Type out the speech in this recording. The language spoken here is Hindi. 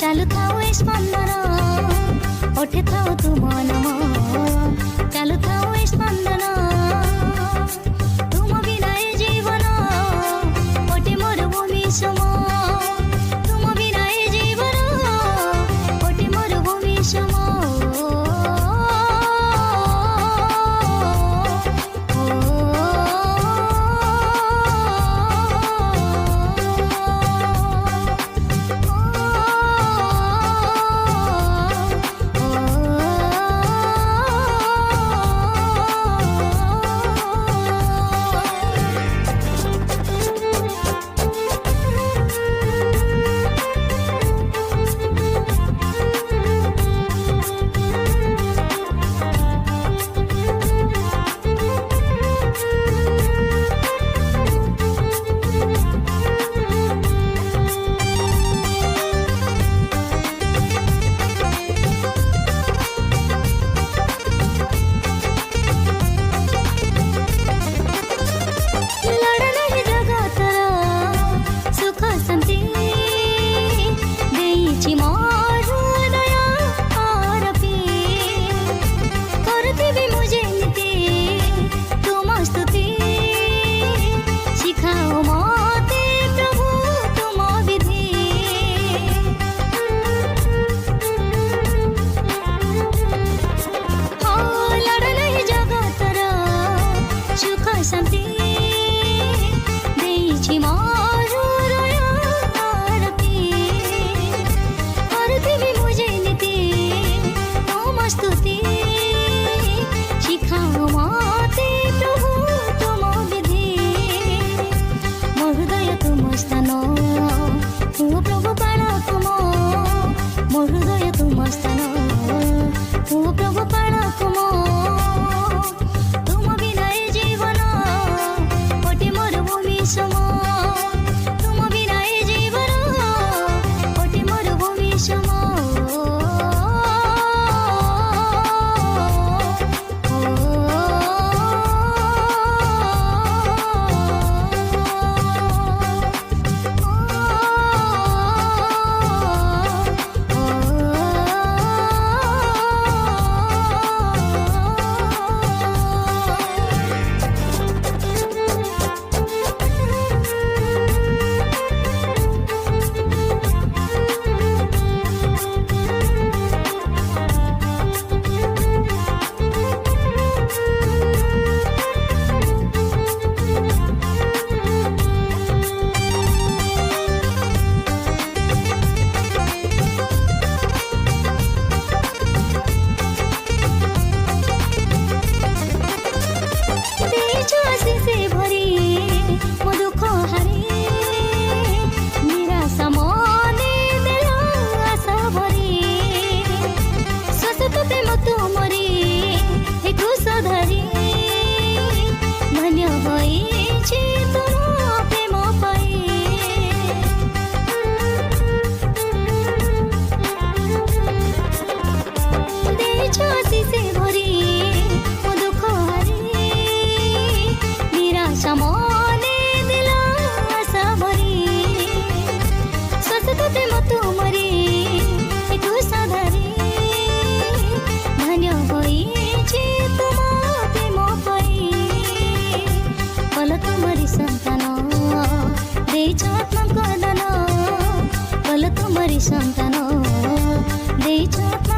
चालू थाओ स्पंदन ओठे थाओ तुम नम चालू थाओ स्पंदन तुम बिना ए जीवन ओटे मोर भूमि सम तुम बिना ए जीवन ओटे मोर भूमि सम शांति देइछि मोर आरती करथिबि मुझे नीति तुम स्तुति शिखाओ मते प्रभु तुम विधि मो हृदय तुम स्थान तू प्रभु प्राण तुम मो हृदय तुम स्थान तू प्रभु प्राण तुम सम तुम बिना ए जीवन ओटे मोर भूमि सम से भरी मो दुख हारी निराशा मने देला आशा भरी ससत प्रेम तुमरी हे खुश धरी धन्य होइछि तुम प्रेम पाई देछ से भरी मो दुख हारी मने दिला आशा भरी ससत प्रेम तुमरी एक साधारी धन्य होइछि तुम प्रेम पाई कल तुमरी संतान देइछ आत्मा दान कल तुमरी संतान देइछ आत्मा